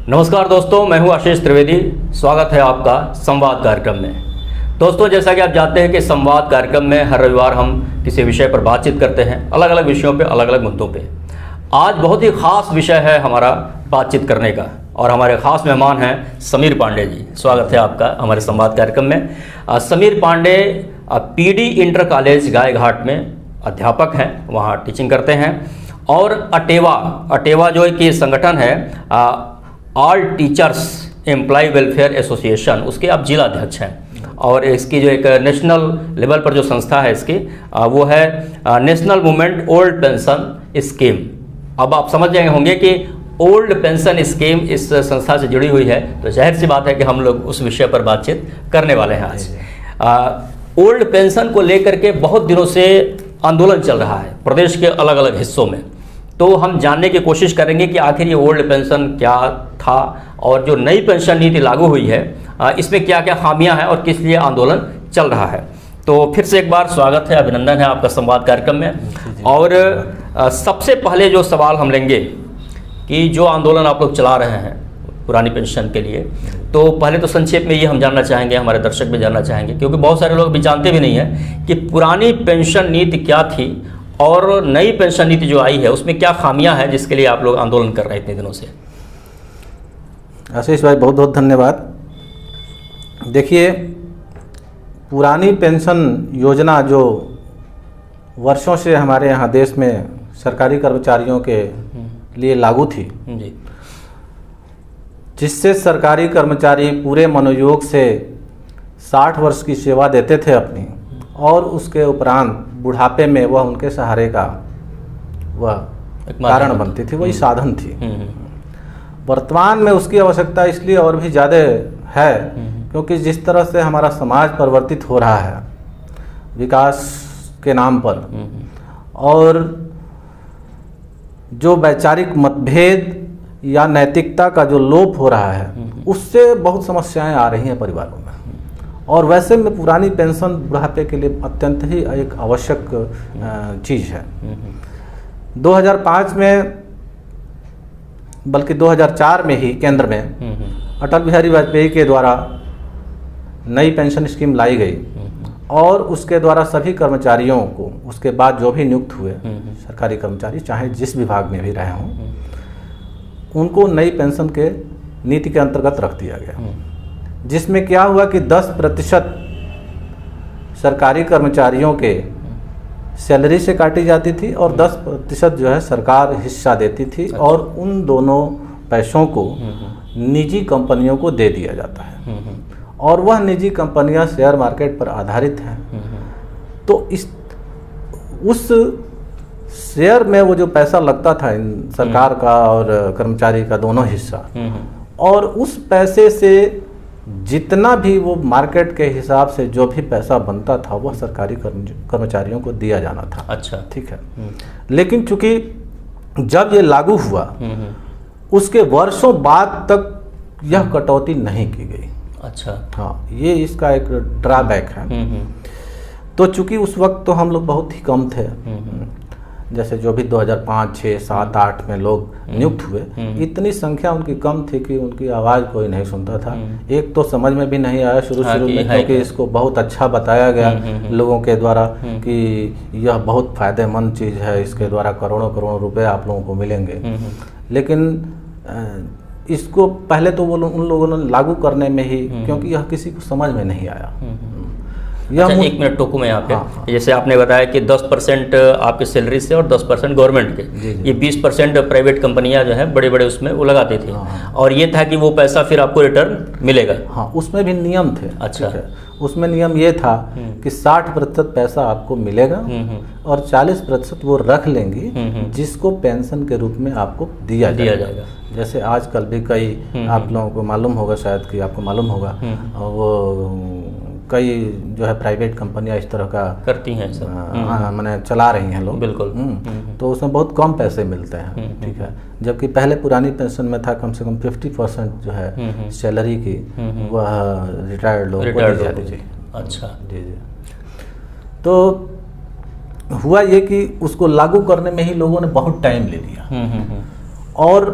नमस्कार दोस्तों, मैं हूं आशीष त्रिवेदी। स्वागत है आपका संवाद कार्यक्रम में। दोस्तों, जैसा कि आप जानते हैं कि संवाद कार्यक्रम में हर रविवार हम किसी विषय पर बातचीत करते हैं, अलग अलग विषयों पे, अलग अलग मुद्दों पे। आज बहुत ही खास विषय है हमारा बातचीत करने का और हमारे खास मेहमान हैं समीर पांडे जी। स्वागत है आपका हमारे संवाद कार्यक्रम में। Sameer Pandey PD inter college Gaighat में अध्यापक हैं, वहाँ टीचिंग करते हैं। और अटेवा जो एक संगठन है, all teachers employ welfare association, उसके आप जिला अध्यक्ष हैं। और इसकी जो एक नेशनल लेवल पर जो संस्था है इसकी, वो है national movement old pension scheme. अब आप समझ गए होंगे कि ओल्ड पेंशन स्कीम इस संस्था से जुड़ी हुई है, तो जाहिर सी बात है कि हम लोग उस विषय पर बातचीत करने वाले हैं आज। ओल्ड पेंशन को लेकर के बहुत दिनों से आंदोलन चल रहा है प्रदेश के अलग अलग हिस्सों में। तो हम जानने की कोशिश करेंगे कि आखिर ये ओल्ड पेंशन क्या था और जो नई पेंशन नीति लागू हुई है इसमें क्या क्या खामियां हैं और किस लिए आंदोलन चल रहा है। तो फिर से एक बार स्वागत है, अभिनंदन है आपका संवाद कार्यक्रम में। और सबसे पहले जो सवाल हम लेंगे कि जो आंदोलन आप लोग चला रहे हैं पुरानी पेंशन के लिए, तो पहले तो संक्षेप में ये हम जानना चाहेंगे, हमारे दर्शक भी जानना चाहेंगे, क्योंकि बहुत सारे लोग भी जानते भी नहीं हैं कि पुरानी पेंशन नीति क्या थी और नई पेंशन नीति जो आई है उसमें क्या खामियां हैं जिसके लिए आप लोग आंदोलन कर रहे हैं इतने दिनों से। आशीष भाई, बहुत बहुत धन्यवाद। देखिए, पुरानी पेंशन योजना जो वर्षों से हमारे यहाँ देश में सरकारी कर्मचारियों के लिए लागू थी जी, जिससे सरकारी कर्मचारी पूरे मनोयोग से 60 वर्ष की सेवा देते थे अपनी, और उसके उपरांत बुढ़ापे में वह उनके सहारे का वह कारण बनती थी, वही साधन थी। वर्तमान में उसकी आवश्यकता इसलिए और भी ज़्यादा है क्योंकि जिस तरह से हमारा समाज परिवर्तित हो रहा है विकास के नाम पर, और जो वैचारिक मतभेद या नैतिकता का जो लोप हो रहा है, उससे बहुत समस्याएं आ रही हैं परिवारों में। और वैसे में पुरानी पेंशन बुढ़ापे के लिए अत्यंत ही एक आवश्यक चीज़ है। 2005 में, बल्कि 2004 में ही केंद्र में अटल बिहारी वाजपेयी के द्वारा नई पेंशन स्कीम लाई गई, और उसके द्वारा सभी कर्मचारियों को, उसके बाद जो भी नियुक्त हुए सरकारी कर्मचारी, चाहे जिस विभाग में भी रहे हों, उनको नई पेंशन के नीति के अंतर्गत रख दिया गया। जिसमें क्या हुआ कि 10% सरकारी कर्मचारियों के सैलरी से काटी जाती थी और 10% जो है सरकार हिस्सा देती थी। अच्छा। और उन दोनों पैसों को निजी कंपनियों को दे दिया जाता है, और वह निजी कंपनियां शेयर मार्केट पर आधारित हैं। तो उस शेयर में वो जो पैसा लगता था सरकार का और कर्मचारी का दोनों हिस्सा, और उस पैसे से जितना भी वो मार्केट के हिसाब से जो भी पैसा बनता था वह सरकारी कर्मचारियों को दिया जाना था। अच्छा, ठीक है। लेकिन चूंकि जब ये लागू हुआ उसके वर्षों बाद तक यह कटौती नहीं की गई। अच्छा, हाँ, ये इसका एक ड्रॉबैक है। तो चूंकि उस वक्त तो हम लोग बहुत ही कम थे, जैसे जो भी 2005, 6, 7, 8 में लोग नियुक्त हुए, इतनी संख्या उनकी कम थी कि उनकी आवाज़ कोई नहीं सुनता था। एक तो समझ में भी नहीं आया शुरू में, क्योंकि इसको बहुत अच्छा बताया गया लोगों के द्वारा कि यह बहुत फ़ायदेमंद चीज़ है, इसके द्वारा करोड़ों करोड़ों रुपए आप लोगों को मिलेंगे। लेकिन इसको पहले तो वो उन लोगों ने लागू करने में ही, क्योंकि यह किसी को समझ में नहीं आया। अच्छा, 1 मिनट टोकू मैं यहाँ पे। हाँ। जैसे आपने बताया कि 10% आपके सैलरी से और 10% गवर्नमेंट के, ये 20% प्राइवेट कंपनियां जो है बड़े बड़े उसमें वो लगाती थी। हाँ। और ये था कि वो पैसा फिर आपको रिटर्न मिलेगा। हाँ, उसमें भी नियम थे। अच्छा, उसमें नियम ये था कि 60% पैसा आपको मिलेगा और 40% वो रख लेंगी, जिसको पेंशन के रूप में आपको दिया जाएगा। जैसे आजकल भी कई आप लोगों को मालूम होगा, शायद कि आपको मालूम होगा, वो कई जो है प्राइवेट कंपनियां इस तरह का करती हैं, मैंने चला रही हैं लोग। बिल्कुल। तो उसमें बहुत कम पैसे मिलते हैं, ठीक है। जबकि पहले पुरानी पेंशन में था कम से कम 50% जो है सैलरी की वह रिटायर्ड लोग को दी जाती थी। अच्छा, जी जी। तो हुआ ये कि उसको लागू करने में ही लोगों ने बहुत टाइम ले लिया, और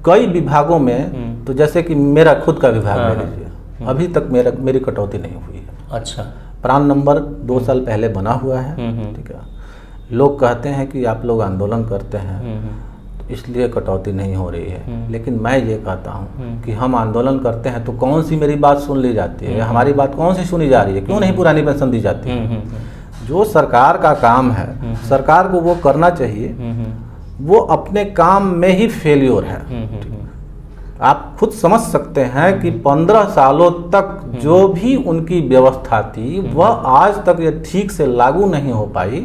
कई विभागों में, तो जैसे कि मेरा खुद का विभाग ले लीजिए, अभी तक मेरी कटौती नहीं हुई है। अच्छा। प्रान नंबर 2 साल पहले बना हुआ है, ठीक है। लोग कहते हैं कि आप लोग आंदोलन करते हैं तो इसलिए कटौती नहीं हो रही है, लेकिन मैं ये कहता हूँ कि हम आंदोलन करते हैं तो कौन सी मेरी बात सुन ली जाती है, हमारी बात कौन सी सुनी जा रही है, क्यों नहीं पुरानी पेंशन दी जाती है। जो सरकार का काम है, सरकार को वो करना चाहिए, वो अपने काम में ही फेल्योर है। आप खुद समझ सकते हैं कि 15 सालों तक जो भी उनकी व्यवस्था थी वह आज तक ये ठीक से लागू नहीं हो पाई,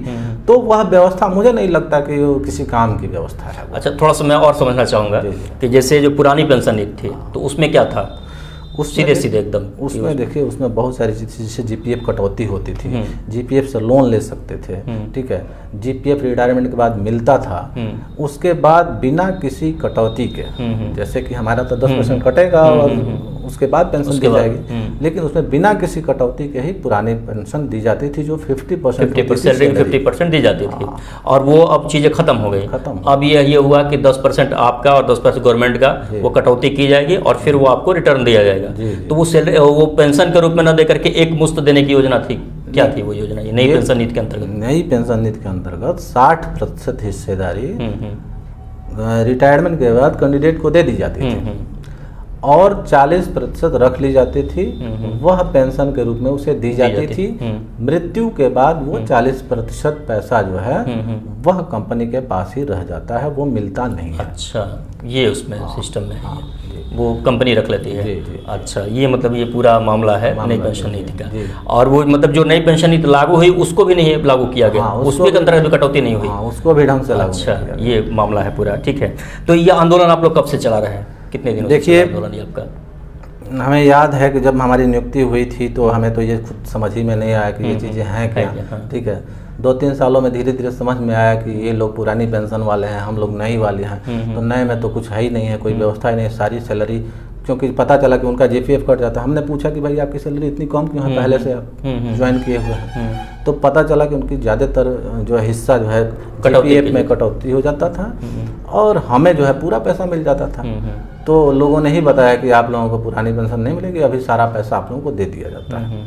तो वह व्यवस्था मुझे नहीं लगता कि वो किसी काम की व्यवस्था है। अच्छा, थोड़ा सा मैं और समझना चाहूँगा कि जैसे जो पुरानी पेंशन नीति थी तो उसमें क्या था, सीधे एकदम उसमें देखिए, उसमें बहुत सारी जैसे जीपीएफ कटौती होती थी, जीपीएफ से लोन ले सकते थे, ठीक है, जीपीएफ रिटायरमेंट के बाद मिलता था, उसके बाद बिना किसी कटौती के, जैसे कि हमारा तो 10% कटेगा और उसके बाद पेंशन दी जाएगी, लेकिन उसमें बिना किसी कटौती के ही पुरानी पेंशन दी जाती थी, जो 50% सैलरी 50% दी जाती थी। और वो अब चीज़ें खत्म हो गई। अब ये हुआ कि 10% आपका और 10% गवर्नमेंट का, वो कटौती की जाएगी और फिर वो आपको रिटर्न दिया जाएगा। तो वो सैलरी, वो पेंशन के रूप में न दे करके एक मुश्त देने की योजना थी। क्या थी वो योजना, ये नई पेंशन नीति के अंतर्गत? नई पेंशन नीति के अंतर्गत 60% हिस्सेदारी रिटायरमेंट के बाद कैंडिडेट को दे दी जाती थी और 40% रख ली जाती थी, वह पेंशन के रूप में उसे दी जाती थी। मृत्यु के बाद वो 40% पैसा जो है वह कंपनी के पास ही रह जाता है, वो मिलता नहीं है। अच्छा, ये उसमें सिस्टम में है, वो कंपनी रख लेती है। अच्छा, ये मतलब ये पूरा मामला है नई पेंशन नीति का। और वो मतलब जो नई पेंशन नीति लागू हुई उसको भी नहीं लागू किया गया, उसके अंतर्गत भी कटौती नहीं हुई, उसको भी ढंग से लागू। अच्छा, ये मामला है पूरा, ठीक है। तो ये आंदोलन आप लोग कब से चला रहे हैं, कितने दिनों? देखिए, आंदोलन ये आपका हमें याद है कि जब हमारी नियुक्ति हुई थी तो हमें तो ये खुद समझ ही में नहीं आया कि ये चीज़ें हैं क्या, ठीक है। 2-3 सालों में धीरे धीरे समझ में आया कि ये लोग पुरानी पेंशन वाले हैं, हम लोग नई वाले हैं, तो नए में तो कुछ है ही नहीं है, कोई व्यवस्था ही नहीं, सारी सैलरी, क्योंकि पता चला कि उनका जीपीएफ कट जाता है। हमने पूछा कि भाई आपकी सैलरी इतनी कम क्यों है, पहले से आप ज्वाइन किए हुए हैं, तो पता चला कि उनकी ज़्यादातर जो है हिस्सा जो है जीपीएफ में कटौती हो जाता था और हमें जो है पूरा पैसा मिल जाता था। तो लोगों ने ही बताया कि आप लोगों को पुरानी पेंशन नहीं मिलेगी, अभी सारा पैसा आप लोगों को दे दिया जाता है।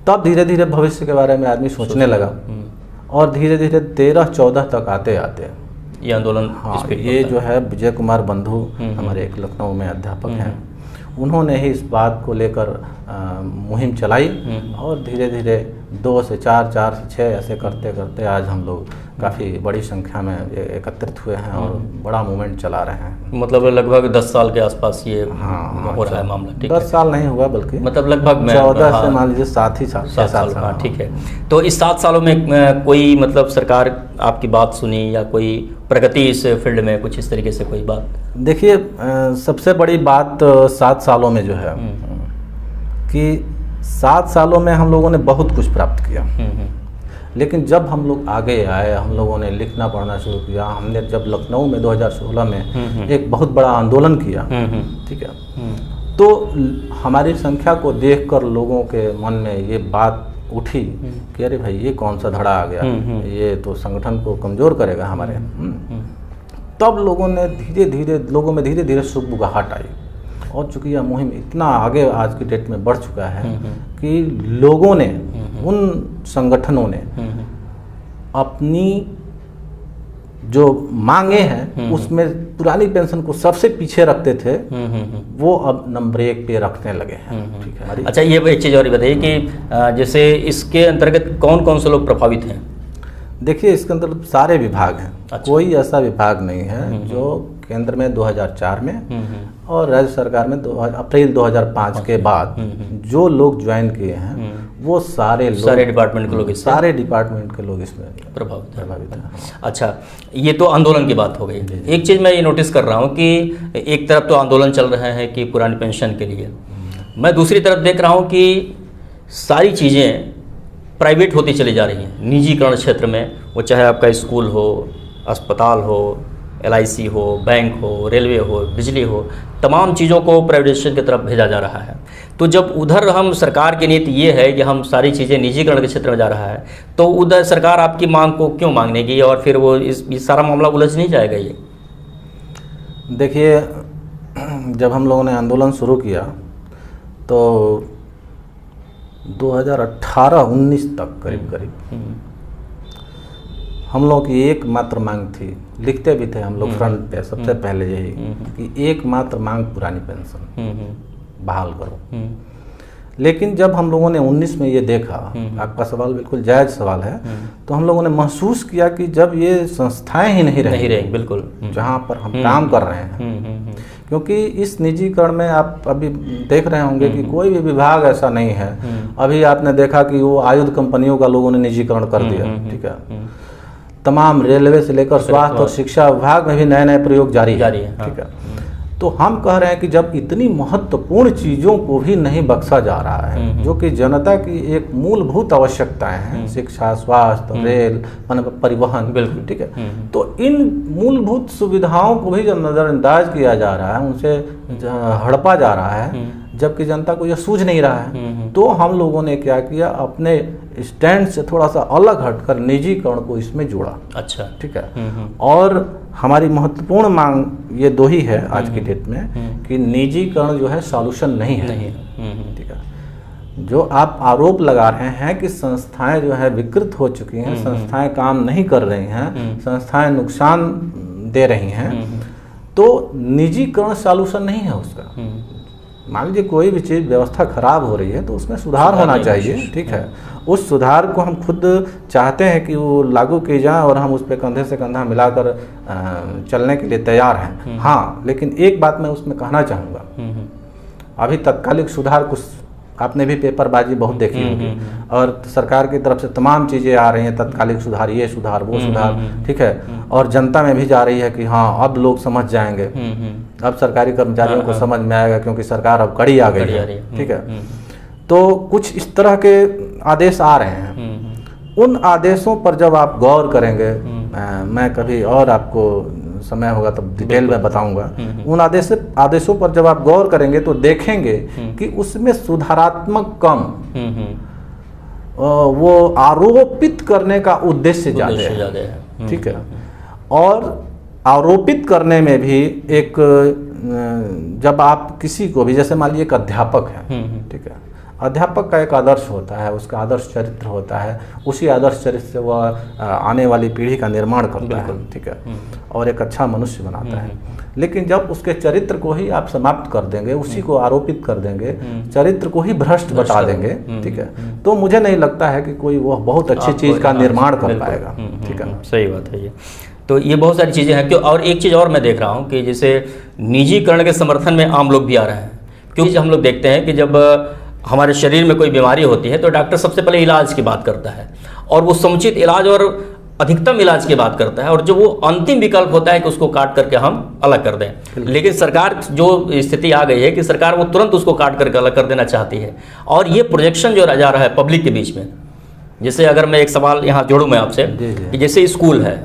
तब धीरे धीरे भविष्य के बारे में आदमी सोचने लगा और धीरे धीरे 13-14 तक आते आते ये आंदोलन, ये जो है विजय कुमार बंधु हमारे एक लखनऊ में अध्यापक हैं, उन्होंने ही इस बात को लेकर मुहिम चलाई और धीरे धीरे 2 से 4, 4 से 6 ऐसे करते करते आज हम लोग काफ़ी बड़ी संख्या में एकत्रित हुए हैं और बड़ा मूवमेंट चला रहे हैं। मतलब लगभग 10 साल के आसपास ये हो रहा है मामला, ठीक है। 10 साल नहीं हुआ, बल्कि मतलब लगभग 14 से मान लीजिए 7 ही साल, 7 साल। हाँ, ठीक है। तो इस 7 सालों में कोई मतलब सरकार आपकी बात सुनी या कोई प्रगति इस फील्ड में, कुछ इस तरीके से कोई बात? देखिए, सबसे बड़ी बात 7 सालों में जो है कि 7 सालों में हम लोगों ने बहुत कुछ प्राप्त किया, लेकिन जब हम लोग आगे आए, हम लोगों ने लिखना पढ़ना शुरू किया, हमने जब लखनऊ में 2016 में एक बहुत बड़ा आंदोलन किया, ठीक है, तो हमारी संख्या को देखकर लोगों के मन में ये बात उठी कि अरे भाई ये कौन सा धड़ा आ गया, ये तो संगठन को कमज़ोर करेगा हमारे। तब लोगों ने लोगों में धीरे धीरे सुगबुगाहट आई और चूँकि यह मुहिम इतना आगे आज की डेट में बढ़ चुका है कि लोगों ने, उन संगठनों ने अपनी जो मांगे हैं उसमें पुरानी पेंशन को सबसे पीछे रखते थे, वो अब नंबर 1 पे रखने लगे हैं, ठीक है। अच्छा, ये एक चीज़ और बताइए कि जैसे इसके अंतर्गत कौन कौन से लोग प्रभावित हैं? देखिए, इसके अंदर सारे विभाग हैं। अच्छा। कोई ऐसा विभाग नहीं है जो केंद्र में 2004 में और राज्य सरकार में अप्रैल 2005 के बाद जो लोग ज्वाइन किए हैं वो सारे डिपार्टमेंट के लोग इसमें प्रभावित हैं। अच्छा, ये तो आंदोलन की बात हो गई। एक चीज़ मैं ये नोटिस कर रहा हूँ कि एक तरफ तो आंदोलन चल रहे हैं कि पुरानी पेंशन के लिए, मैं दूसरी तरफ देख रहा हूँ कि सारी चीज़ें प्राइवेट होती चली जा रही हैं, निजीकरण क्षेत्र में, वो चाहे आपका स्कूल हो, अस्पताल हो, LIC हो, बैंक हो, रेलवे हो, बिजली हो, तमाम चीज़ों को प्राइवेटाइजेशन की तरफ भेजा जा रहा है। तो जब उधर हम सरकार की नीति ये है कि हम सारी चीज़ें निजीकरण के क्षेत्र में जा रहा है, तो उधर सरकार आपकी मांग को क्यों मांगनेगी और फिर वो इस सारा मामला उलझ नहीं जाएगा? ये देखिए, जब हम लोगों ने आंदोलन शुरू किया तो 2018-19 तक करीब हम लोगों की एकमात्र मांग थी, लिखते भी थे हम लोग फ्रंट पे सबसे पहले यही कि एकमात्र मांग पुरानी पेंशन बहाल करो। लेकिन जब हम लोगों ने 19 में ये देखा, आपका सवाल बिल्कुल जायज़ सवाल है, तो हम लोगों ने महसूस किया कि जब ये संस्थाएं ही नहीं रही बिल्कुल जहाँ पर हम काम कर रहे हैं, क्योंकि इस निजीकरण में आप अभी देख रहे होंगे कि कोई भी विभाग ऐसा नहीं है। अभी आपने देखा कि वो आयुध कंपनियों का लोगों ने निजीकरण कर दिया, ठीक है। तमाम रेलवे से लेकर स्वास्थ्य और शिक्षा विभाग में भी नए नए प्रयोग जारी है, ठीक है। तो हम कह रहे हैं कि जब इतनी महत्वपूर्ण चीज़ों को भी नहीं बख्शा जा रहा है, जो कि जनता की एक मूलभूत आवश्यकताएं हैं, शिक्षा, स्वास्थ्य, रेल, परिवहन, बिल्कुल ठीक है, तो इन मूलभूत सुविधाओं को भी जब नज़रअंदाज किया जा रहा है, उनसे हड़पा जा रहा है, जबकि जनता को यह सूझ नहीं रहा है, तो हम लोगों ने क्या किया, अपने स्टैंड से थोड़ा सा अलग हटकर निजीकरण को इसमें जोड़ा। अच्छा, ठीक है। और हमारी महत्वपूर्ण मांग ये दो ही है आज की डेट में कि निजीकरण जो है सॉल्यूशन नहीं है, ठीक है। जो आप आरोप लगा रहे हैं कि संस्थाएं जो है विकृत हो चुकी हैं, संस्थाएं काम नहीं कर रही हैं, संस्थाएं नुकसान दे रही हैं, तो निजीकरण सॉल्यूशन नहीं है उसका। मान लीजिए कोई भी चीज़ व्यवस्था खराब हो रही है तो उसमें सुधार होना चाहिए, ठीक है। उस सुधार को हम खुद चाहते हैं कि वो लागू की जाए और हम उस पर कंधे से कंधा मिलाकर चलने के लिए तैयार हैं। हाँ, लेकिन एक बात मैं उसमें कहना चाहूँगा, अभी तत्कालिक सुधार कुछ आपने भी पेपरबाजी बहुत देखी होगी और सरकार की तरफ से तमाम चीज़ें आ रही हैं, तत्कालिक सुधार, ये सुधार, वो सुधार, ठीक है। और जनता में भी जा रही है कि हाँ अब लोग समझ जाएंगे, अब सरकारी कर्मचारियों को समझ में आएगा क्योंकि सरकार अब कड़ी आ गई है, ठीक है। तो कुछ इस तरह के आदेश आ रहे हैं। उन आदेशों पर जब आप गौर करेंगे, मैं कभी और आपको समय होगा तब डिटेल में बताऊंगा, उन आदेशों पर जब आप गौर करेंगे तो देखेंगे कि उसमें सुधारात्मक कम, वो आरोपित करने का उद्देश्य ज़्यादा है, ठीक है। और आरोपित करने में भी एक, जब आप किसी को भी, जैसे मान लीजिए एक अध्यापक है, ठीक है, अध्यापक का एक आदर्श होता है, उसका आदर्श चरित्र होता है, उसी आदर्श चरित्र से वह आने वाली पीढ़ी का निर्माण करता है, ठीक है, और एक अच्छा मनुष्य बनाता है। लेकिन जब उसके चरित्र को ही आप समाप्त कर देंगे, उसी को आरोपित कर देंगे, चरित्र को ही भ्रष्ट बता देंगे, ठीक है, तो मुझे नहीं लगता है कि कोई वह बहुत अच्छी चीज़ का निर्माण कर पाएगा, ठीक है। सही बात है ये। तो ये बहुत सारी चीज़ें हैं। क्यों, और एक चीज़ और मैं देख रहा हूँ कि जैसे निजीकरण के समर्थन में आम लोग भी आ रहे हैं, क्योंकि हम लोग देखते हैं कि जब हमारे शरीर में कोई बीमारी होती है तो डॉक्टर सबसे पहले इलाज की बात करता है, और वो समुचित इलाज और अधिकतम इलाज की बात करता है, और जो वो अंतिम विकल्प होता है कि उसको काट करके हम अलग कर दें। लेकिन सरकार, जो स्थिति आ गई है कि सरकार वो तुरंत उसको काट करके अलग कर देना चाहती है, और ये प्रोजेक्शन जो जा रहा है पब्लिक के बीच में। जैसे अगर मैं एक सवाल यहाँ जोड़ूँ मैं आपसे, कि जैसे स्कूल है,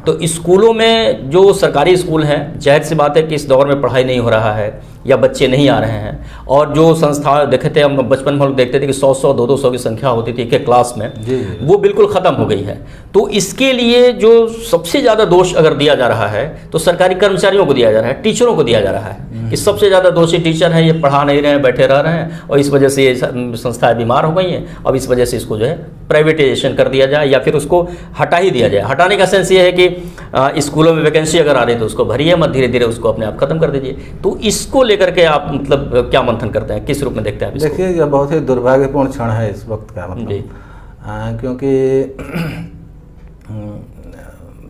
तो स्कूलों में जो सरकारी स्कूल हैं, जाहिर सी बात है कि इस दौर में पढ़ाई नहीं हो रहा है या बच्चे नहीं आ रहे हैं, और जो संस्था देखे थे हम बचपन में, हम लोग देखते थे कि 100-100, 200 की संख्या होती थी एक क्लास में, वो बिल्कुल ख़त्म हो गई है। तो इसके लिए जो सबसे ज़्यादा दोष अगर दिया जा रहा है तो सरकारी कर्मचारियों को दिया जा रहा है, टीचरों को दिया जा रहा है कि सबसे ज़्यादा दोषी टीचर हैं, ये पढ़ा नहीं रहे हैं, बैठे रह रहे हैं, और इस वजह से ये संस्थाएँ बीमार हो गई हैं। अब इस वजह से इसको जो है प्राइवेटाइजेशन कर दिया जाए या फिर उसको हटा ही दिया जाए। हटाने का सेंस ये है कि स्कूलों में वैकेंसी अगर आ रही है तो उसको भरिए मत, धीरे धीरे उसको अपने आप खत्म कर दीजिए। तो इसको लेकर के आप मतलब क्या मंथन करते हैं, किस रूप में देखते हैं आप इसको? देखिए, यह बहुत ही दुर्भाग्यपूर्ण क्षण है इस वक्त का, मतलब क्योंकि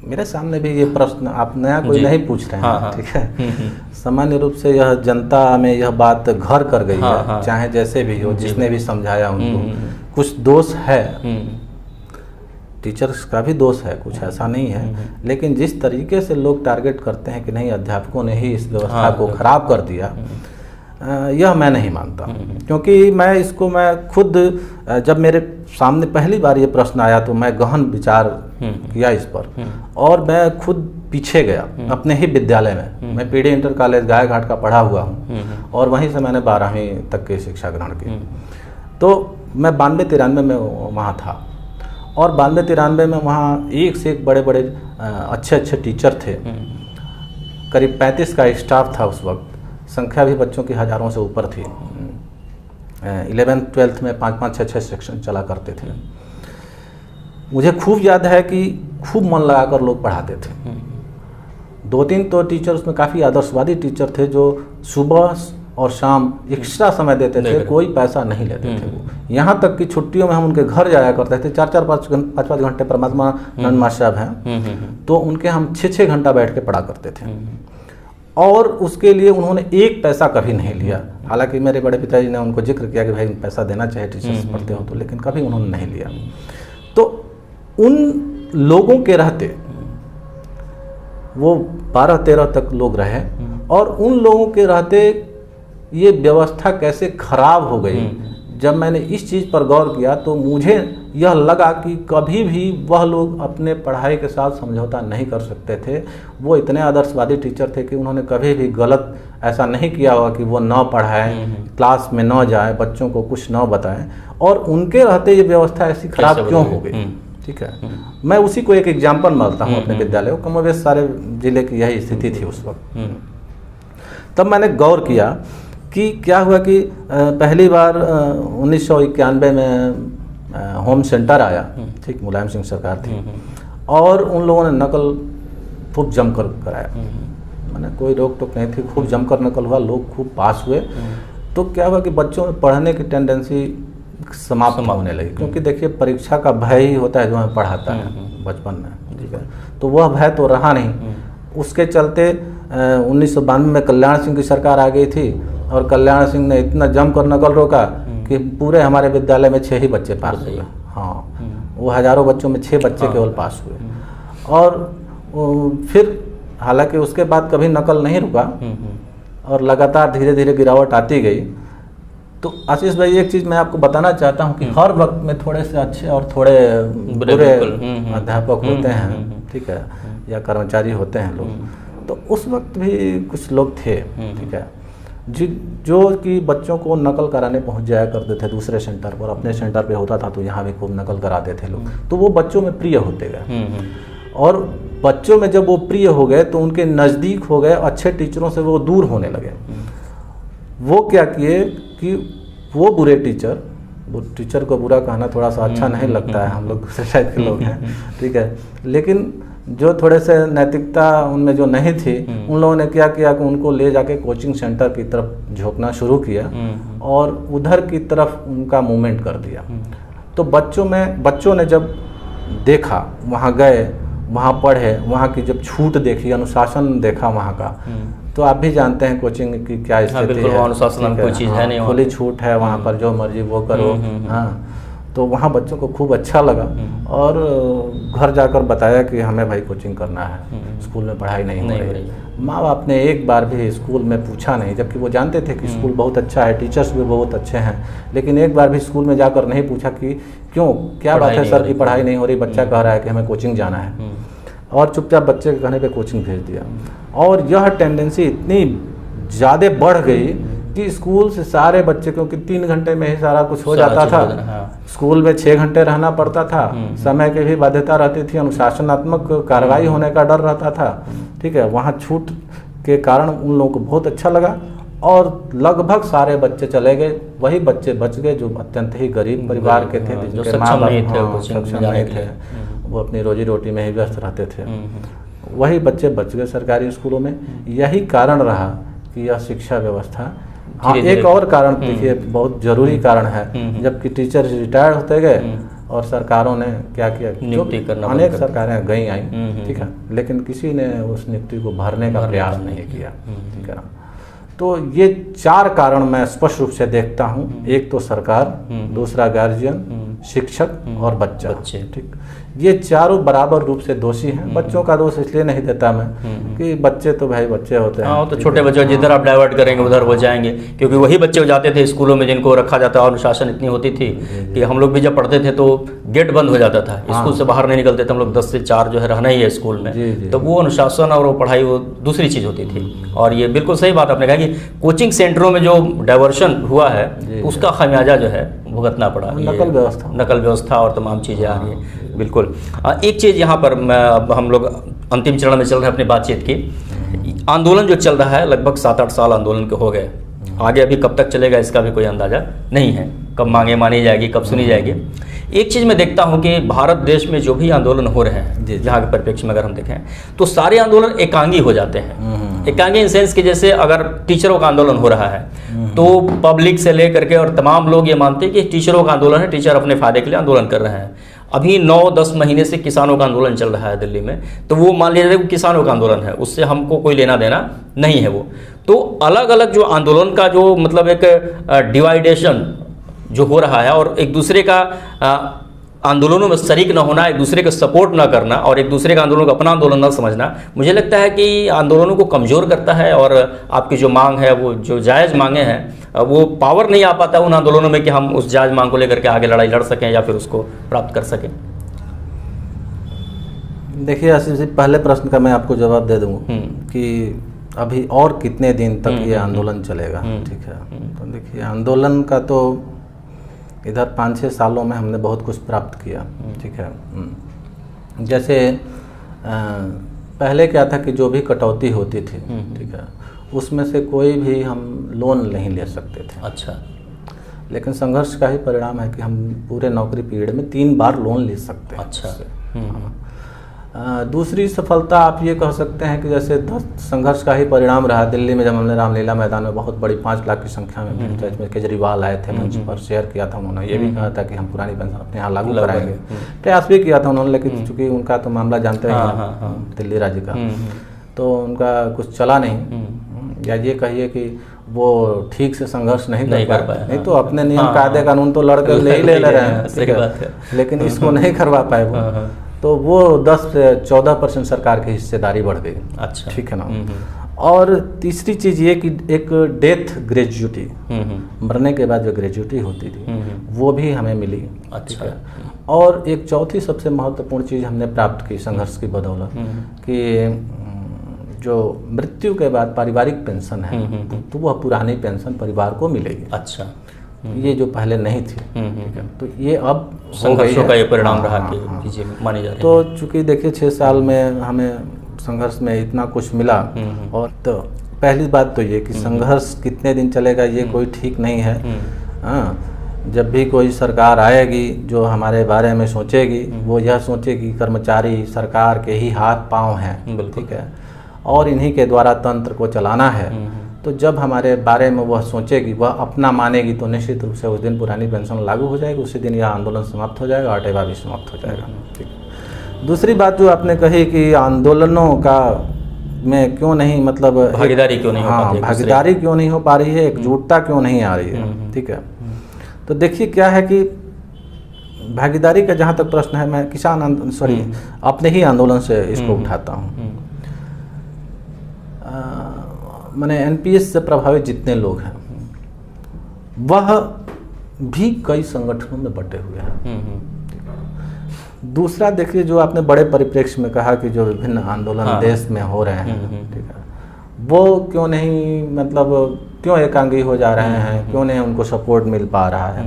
मेरे सामने भी ये प्रश्न आप नया कोई नहीं पूछ रहे हैं, ठीक है। सामान्य रूप से यह जनता में यह बात घर कर गई है, चाहे जैसे भी हो, जिसने भी समझाया उनको। कुछ दोष है, टीचर्स का भी दोष है, कुछ ऐसा नहीं है, लेकिन जिस तरीके से लोग टारगेट करते हैं कि नहीं अध्यापकों ने ही इस व्यवस्था को खराब कर दिया, यह मैं नहीं मानता। क्योंकि मैं खुद, जब मेरे सामने पहली बार ये प्रश्न आया तो मैं गहन विचार किया इस पर, और मैं खुद पीछे गया अपने ही विद्यालय में। मैं पीडी इंटर कॉलेज गायघाट का पढ़ा हुआ हूँ, और वहीं से मैंने 12वीं तक की शिक्षा ग्रहण की। तो मैं 92-93 में वहाँ था, और 92-93 में वहाँ एक से एक बड़े बड़े अच्छे अच्छे टीचर थे। करीब 35 का स्टाफ था उस वक्त। संख्या भी बच्चों की हज़ारों से ऊपर थी। 11th 12th में 5-5 6-6 सेक्शन चला करते थे। मुझे खूब याद है कि खूब मन लगाकर लोग पढ़ाते थे। 2-3 तो टीचर उसमें काफ़ी आदर्शवादी टीचर थे जो सुबह और शाम एक्स्ट्रा समय देते थे, कोई पैसा नहीं लेते थे वो। यहाँ तक कि छुट्टियों में हम उनके घर जाया करते थे। 4-4 5-5 घंटे परमात्मा नंद मास्टर साहब हैं, तो उनके हम 6-6 घंटा बैठ के पढ़ा करते थे। और उसके लिए उन्होंने एक पैसा कभी नहीं लिया। हालांकि मेरे बड़े पिताजी ने उनको जिक्र किया कि भाई पैसा देना चाहिए टीचर्स पढ़ते हो तो, लेकिन कभी उन्होंने नहीं लिया। तो उन लोगों के रहते वो 12-13 तक लोग रहे, और उन लोगों के रहते ये व्यवस्था कैसे खराब हो गई। जब मैंने इस चीज़ पर गौर किया तो मुझे यह लगा कि कभी भी वह लोग अपने पढ़ाई के साथ समझौता नहीं कर सकते थे। वो इतने आदर्शवादी टीचर थे कि उन्होंने कभी भी गलत ऐसा नहीं किया होगा कि वो न पढ़ाएं, क्लास में न जाए, बच्चों को कुछ न बताएं, और उनके रहते ये व्यवस्था ऐसी खराब क्यों हो गई। ठीक है, मैं उसी को एक एग्जाम्पल मानता हूँ अपने विद्यालय को। कमोबेश सारे जिले की यही स्थिति थी उस वक्त। तब मैंने गौर किया कि क्या हुआ कि पहली बार 1991 में होम सेंटर आया, ठीक, मुलायम सिंह सरकार थी, और उन लोगों ने नकल खूब जमकर कराया। मैंने कोई रोक टोक नहीं थी, खूब जमकर नकल हुआ, लोग खूब पास हुए। तो क्या हुआ कि बच्चों में पढ़ने की टेंडेंसी समाप्त होने लगी, क्योंकि देखिए परीक्षा का भय ही होता है जो हमें पढ़ाता है बचपन में। ठीक है, तो वह भय तो रहा नहीं। उसके चलते 1992 में कल्याण सिंह की सरकार आ गई थी, और कल्याण सिंह ने इतना जमकर नकल रोका कि पूरे हमारे विद्यालय में 6 ही बच्चे पास हुए। हाँ, वो हज़ारों बच्चों में 6 बच्चे केवल पास हुए। और फिर हालांकि उसके बाद कभी नकल नहीं रुका, और लगातार धीरे धीरे गिरावट आती गई। तो आशीष भाई, एक चीज़ मैं आपको बताना चाहता हूँ कि हर वक्त में थोड़े से अच्छे और थोड़े बुरे अध्यापक होते हैं, ठीक है, या कर्मचारी होते हैं लोग। तो उस वक्त भी कुछ लोग थे, ठीक है, जो कि बच्चों को नकल कराने पहुंच जाया करते थे दूसरे सेंटर पर। अपने सेंटर पे होता था तो यहाँ भी खूब नकल कराते थे लोग। तो वो बच्चों में प्रिय होते गए, और बच्चों में जब वो प्रिय हो गए तो उनके नज़दीक हो गए, अच्छे टीचरों से वो दूर होने लगे। वो क्या किए कि वो बुरे टीचर, वो टीचर को बुरा कहना थोड़ा सा अच्छा नहीं लगता है, हम लोग दूसरे टाइप के लोग हैं, ठीक है, लेकिन जो थोड़े से नैतिकता उनमें जो नहीं थी, उन लोगों ने क्या किया कि उनको ले जाके कोचिंग सेंटर की तरफ झोंकना शुरू किया, और उधर की तरफ उनका मूवमेंट कर दिया। तो बच्चों ने जब देखा, वहाँ गए, वहाँ पढ़े, वहाँ की जब छूट देखी, अनुशासन देखा वहाँ का, तो आप भी जानते हैं कोचिंग की क्या स्थिति है। अनुशासन कोई चीज़ है नहीं, खुली छूट है वहाँ पर, जो मर्जी वो करो। हाँ, तो वहाँ बच्चों को खूब अच्छा लगा, और घर जाकर बताया कि हमें भाई कोचिंग करना है, स्कूल में पढ़ाई नहीं हो रही। माँ बाप ने एक बार भी स्कूल में पूछा नहीं, जबकि वो जानते थे कि स्कूल बहुत अच्छा है, टीचर्स भी बहुत अच्छे हैं, लेकिन एक बार भी स्कूल में जाकर नहीं पूछा कि क्यों, क्या बात है सर की पढ़ाई नहीं हो रही, बच्चा कह रहा है कि हमें कोचिंग जाना है, और चुपचाप बच्चे के कहने पे कोचिंग भेज दिया। और यह टेंडेंसी इतनी ज़्यादा बढ़ गई कि स्कूल से सारे बच्चे, क्योंकि 3 घंटे में ही सारा कुछ हो जाता था, स्कूल में 6 घंटे रहना पड़ता था, समय की भी बाध्यता रहती थी, अनुशासनात्मक कार्रवाई होने का डर रहता था, ठीक है। वहाँ छूट के कारण उन लोगों को बहुत अच्छा लगा, और लगभग सारे बच्चे चले गए। वही बच्चे बच गए जो अत्यंत ही गरीब परिवार के थे, जिनके माँ बाप सक्षम नहीं थे, वो अपनी रोजी रोटी में ही व्यस्त रहते थे, वही बच्चे बच गए सरकारी स्कूलों में। यही कारण रहा कि यह शिक्षा व्यवस्था। हाँ, एक और कारण देखिए, बहुत जरूरी कारण है, जबकि टीचर रिटायर होते गए और सरकारों ने क्या किया, अनेक सरकारें गई आई, ठीक है, लेकिन किसी ने उस नियुक्ति को भरने का प्रयास नहीं किया, ठीक है ना। तो ये 4 कारण मैं स्पष्ट रूप से देखता हूँ। एक तो सरकार, दूसरा गार्जियन, शिक्षक और बच्चा, ठीक, ये चारों बराबर रूप से दोषी हैं। बच्चों का दोष इसलिए नहीं देता मैं कि बच्चे तो भाई बच्चे होते हैं, हाँ, तो छोटे बच्चे जिधर आप डाइवर्ट करेंगे उधर वो जाएंगे, क्योंकि वही बच्चे जाते थे स्कूलों में जिनको रखा जाता है। अनुशासन इतनी होती थी कि हम लोग भी जब पढ़ते थे तो गेट बंद हो जाता था, स्कूल से बाहर नहीं निकलते थे हम लोग। 10 से 4 जो है रहना ही है स्कूल में, तो वो अनुशासन और वो पढ़ाई वो दूसरी चीज़ होती थी। और ये बिल्कुल सही बात आपने कहा कि कोचिंग सेंटरों में जो डाइवर्शन हुआ है उसका खामियाजा जो है भुगतना पड़ा, नकल व्यवस्था और तमाम चीज़ें आ रही है। बिल्कुल। एक चीज़ यहाँ पर अब हम लोग अंतिम चरण में चल रहे हैं अपनी बातचीत की। आंदोलन जो चल रहा है लगभग 7-8 साल आंदोलन के हो गए, आगे अभी कब तक चलेगा इसका भी कोई अंदाज़ा नहीं है, कब मांगे मानी जाएगी, कब सुनी जाएगी। एक चीज़ मैं देखता हूं कि भारत देश में जो भी आंदोलन हो रहे हैं, यहाँ के परिप्रेक्ष्य में अगर हम देखें तो सारे आंदोलन एकांगी हो जाते हैं। एकांगी इन सेंस कि जैसे अगर टीचरों का आंदोलन हो रहा है तो पब्लिक से लेकर के और तमाम लोग ये मानते हैं कि टीचरों का आंदोलन है, टीचर अपने फायदे के लिए आंदोलन कर रहे हैं। अभी 9-10 महीने से किसानों का आंदोलन चल रहा है दिल्ली में, तो वो मान लीजिए कि किसानों का आंदोलन है, उससे हमको कोई लेना देना नहीं है। वो तो अलग अलग जो आंदोलन का जो मतलब एक डिवाइडेशन जो हो रहा है और एक दूसरे का आंदोलनों में शरीक न होना, एक दूसरे को सपोर्ट न करना और एक दूसरे का आंदोलन को अपना आंदोलन न समझना, मुझे लगता है कि आंदोलनों को कमज़ोर करता है और आपकी जो मांग है, वो जो जायज़ मांगे हैं, वो पावर नहीं आ पाता उन आंदोलनों में कि हम उस जायज़ मांग को लेकर के आगे लड़ाई लड़ सकें या फिर उसको प्राप्त कर सकें। देखिए आशीष जी, पहले प्रश्न का मैं आपको जवाब दे दूँ कि अभी और कितने दिन तक ये आंदोलन चलेगा। ठीक है, तो देखिए आंदोलन का तो इधर 5-6 सालों में हमने बहुत कुछ प्राप्त किया। ठीक है, जैसे पहले क्या था कि जो भी कटौती होती थी, ठीक है, उसमें से कोई भी हम लोन नहीं ले सकते थे। अच्छा, लेकिन संघर्ष का ही परिणाम है कि हम पूरे नौकरी पीरियड में 3 बार लोन ले सकते हैं। अच्छा, दूसरी सफलता आप ये कह सकते हैं कि जैसे संघर्ष का ही परिणाम रहा दिल्ली में, जब हमने रामलीला मैदान में बहुत बड़ी 5 लाख की संख्या में भीड़, में केजरीवाल आए थे, मंच पर शेयर किया था उन्होंने, ये भी कहा था कि हम पुरानी पेंशन अपने यहाँ लागू कराएंगे, प्रयास भी किया था उन्होंने, लेकिन चूंकि उनका तो मामला जानते हैं दिल्ली राज्य का, तो उनका कुछ चला नहीं, या ये कहिए कि वो ठीक से संघर्ष नहीं कर पाए। नहीं तो अपने नियम कायदे कानून तो लड़कर ले रहे हैं, लेकिन इसको नहीं करवा पाए वो, तो वो 10 से 14% सरकार की हिस्सेदारी बढ़ गई। अच्छा, ठीक है ना। और तीसरी चीज़ ये कि एक डेथ ग्रेजुटी, मरने के बाद जो ग्रेजुटी होती थी वो भी हमें मिली। अच्छा, और एक चौथी सबसे महत्वपूर्ण चीज़ हमने प्राप्त की संघर्ष की बदौलत कि जो मृत्यु के बाद पारिवारिक पेंशन है तो वह पुरानी पेंशन परिवार को मिलेगी। अच्छा, ये जो पहले नहीं थी, ठीक है, तो ये अब संघर्षों का ये परिणाम रहा कि चीजें मानी जा रही। तो चूंकि देखिए 6 साल में हमें संघर्ष में इतना कुछ मिला, और तो पहली बात तो ये कि संघर्ष कितने दिन चलेगा ये कोई ठीक नहीं है। हाँ, जब भी कोई सरकार आएगी जो हमारे बारे में सोचेगी, वो यह सोचेगी कर्मचारी सरकार के ही हाथ पांव हैं, ठीक है, और इन्हीं के द्वारा तंत्र को चलाना है। तो जब हमारे बारे में वह सोचेगी, वह अपना मानेगी, तो निश्चित रूप से उस दिन पुरानी पेंशन लागू हो जाएगी, उसी दिन यह आंदोलन समाप्त हो जाएगा, आटेवा भी समाप्त हो जाएगा। ठीक। दूसरी बात जो आपने कही कि आंदोलनों का में क्यों नहीं, मतलब भागीदारी क्यों नहीं हो पाती, भागीदारी क्यों नहीं हो पा रही है, एकजुटता क्यों नहीं आ रही है। ठीक है, तो देखिए क्या है कि भागीदारी का जहाँ तक प्रश्न है, मैं किसान अपने ही आंदोलन से इसको उठाता हूँ। मैंने एनपीएस से प्रभावित जितने लोग हैं वह भी कई संगठनों में बटे हुए हैं। दूसरा देखिए, जो आपने बड़े परिप्रेक्ष्य में कहा कि जो विभिन्न आंदोलन देश में हो रहे हैं, ठीक है, वो क्यों नहीं, मतलब क्यों एकांगी हो जा रहे हैं, क्यों नहीं उनको सपोर्ट मिल पा रहा है।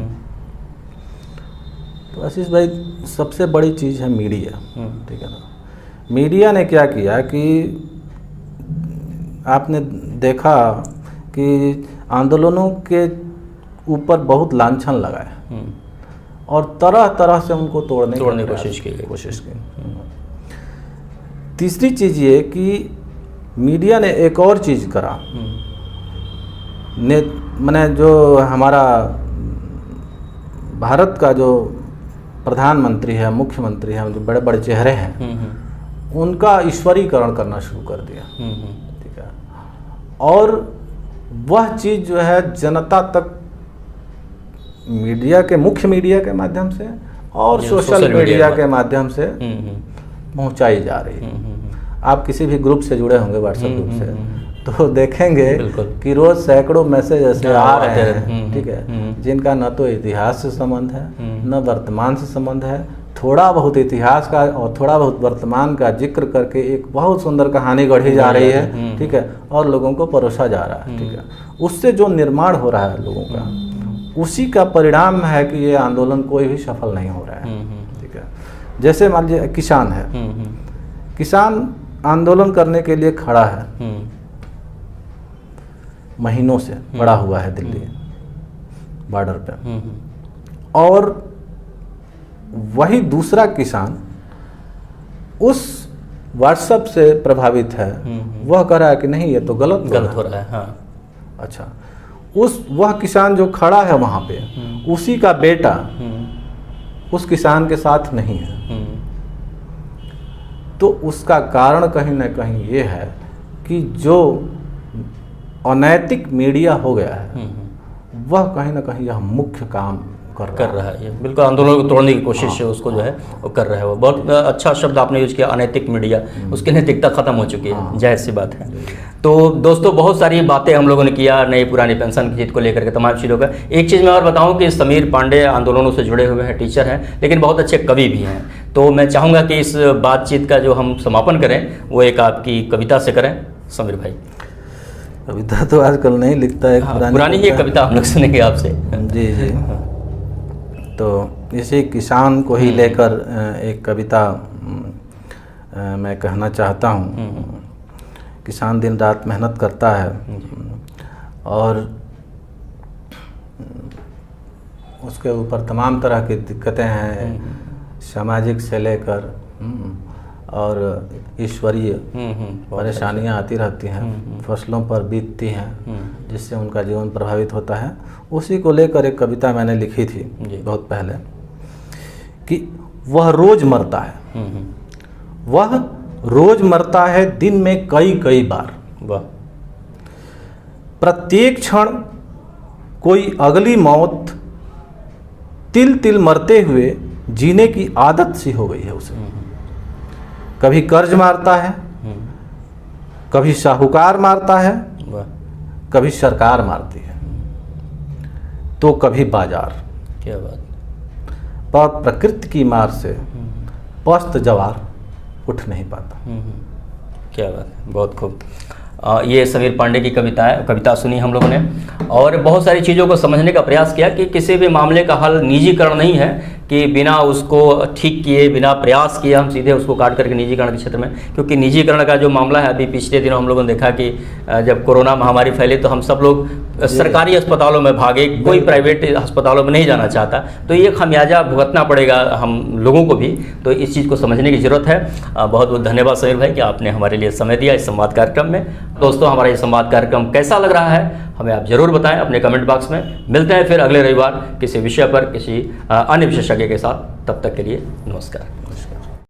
तो आशीष भाई, सबसे बड़ी चीज़ है मीडिया। ठीक है ना, मीडिया ने क्या किया कि आपने देखा कि आंदोलनों के ऊपर बहुत लांछन लगाए और तरह तरह से उनको तोड़ने की कोशिश की। तीसरी चीज़ ये कि मीडिया ने एक और चीज़ करा, मैंने जो हमारा भारत का जो प्रधानमंत्री है, मुख्यमंत्री है, जो बड़े बड़े चेहरे हैं, उनका ईश्वरीकरण करना शुरू कर दिया। ठीक है, और वह चीज़ जो है जनता तक मीडिया के, मुख्य मीडिया के माध्यम से और सोशल मीडिया के माध्यम से पहुंचाई जा रही है। आप किसी भी ग्रुप से जुड़े होंगे, व्हाट्सएप ग्रुप से, तो देखेंगे कि रोज सैकड़ों मैसेज ऐसे आ रहे हैं, ठीक है, जिनका न तो इतिहास से संबंध है, न वर्तमान से संबंध है, थोड़ा बहुत इतिहास का और थोड़ा बहुत वर्तमान का जिक्र करके एक बहुत सुंदर कहानी गढ़ी जा रही है। ठीक है, और लोगों को परोसा जा रहा है। ठीक है, उससे जो निर्माण हो रहा है लोगों का, उसी का परिणाम है कि ये आंदोलन कोई भी सफल नहीं हो रहा है। ठीक है, जैसे मान लीजिए किसान है, किसान आंदोलन करने के लिए खड़ा है, महीनों से पड़ा हुआ है दिल्ली बॉर्डर पे। और वही दूसरा किसान उस व्हाट्सएप से प्रभावित है, वह कह रहा है कि नहीं ये तो गलत हो रहा है। हाँ। अच्छा, वह किसान जो खड़ा है वहाँ पे, उसी का बेटा उस किसान के साथ नहीं है। तो उसका कारण कहीं ना कहीं ये है कि जो अनैतिक मीडिया हो गया है वह कहीं ना कहीं यह मुख्य काम कर रहा है। ये बिल्कुल आंदोलन को तोड़ने की कोशिश है, उसको जो है वो कर रहा है। वो बहुत अच्छा शब्द आपने यूज किया, अनैतिक मीडिया। उसकी नैतिकता खत्म हो चुकी है, जाहिर सी बात है। तो दोस्तों बहुत सारी बातें हम लोगों ने किया नई पुरानी पेंशन की चीज़ को लेकर के, तमाम चीज़ों का। एक चीज़ मैं और बताऊं कि समीर पांडे आंदोलनों से जुड़े हुए हैं, टीचर हैं, लेकिन बहुत अच्छे कवि भी हैं। तो मैं चाहूँगा कि इस बातचीत का जो हम समापन करें वो एक आपकी कविता से करें। समीर भाई, कविता तो आजकल नहीं लिखता है, पुरानी ही कविता हम लोग सुनेंगे आपसे। जी जी। तो इसी किसान को ही लेकर एक कविता मैं कहना चाहता हूँ। किसान दिन रात मेहनत करता है और उसके ऊपर तमाम तरह की दिक्कतें हैं, सामाजिक से लेकर और ईश्वरीय परेशानियां आती रहती हैं, फसलों पर बीतती हैं, जिससे उनका जीवन प्रभावित होता है। उसी को लेकर एक कविता मैंने लिखी थी बहुत पहले कि वह रोज मरता है, वह रोज मरता है दिन में कई कई बार, प्रत्येक क्षण कोई अगली मौत, तिल तिल मरते हुए जीने की आदत सी हो गई है उसे। कभी कर्ज मारता है, कभी साहूकार मारता है, कभी सरकार मारती है, तो कभी बाजार। क्या बात। पर प्रकृति की मार से पस्त जवार उठ नहीं पाता। क्या बात है, बहुत खूब। ये समीर पांडे की कविता सुनी हम लोगों ने और बहुत सारी चीज़ों को समझने का प्रयास किया कि किसी भी मामले का हल निजीकरण नहीं है कि बिना उसको ठीक किए, बिना प्रयास किए हम सीधे उसको काट करके निजीकरण के क्षेत्र में, क्योंकि निजीकरण का जो मामला है, अभी पिछले दिनों हम लोगों ने देखा कि जब कोरोना महामारी फैली तो हम सब लोग सरकारी अस्पतालों में भागे, कोई प्राइवेट अस्पतालों में नहीं जाना चाहता। तो ये खमियाजा भुगतना पड़ेगा हम लोगों को भी, तो इस चीज़ को समझने की ज़रूरत है। बहुत बहुत धन्यवाद समीर भाई कि आपने हमारे लिए समय दिया इस संवाद कार्यक्रम में। दोस्तों हमारा ये संवाद कार्यक्रम कैसा लग रहा है हमें आप ज़रूर बताएं अपने कमेंट बॉक्स में। मिलते हैं फिर अगले रविवार किसी विषय पर किसी अन्य विशेषज्ञ के साथ, तब तक के लिए नमस्कार।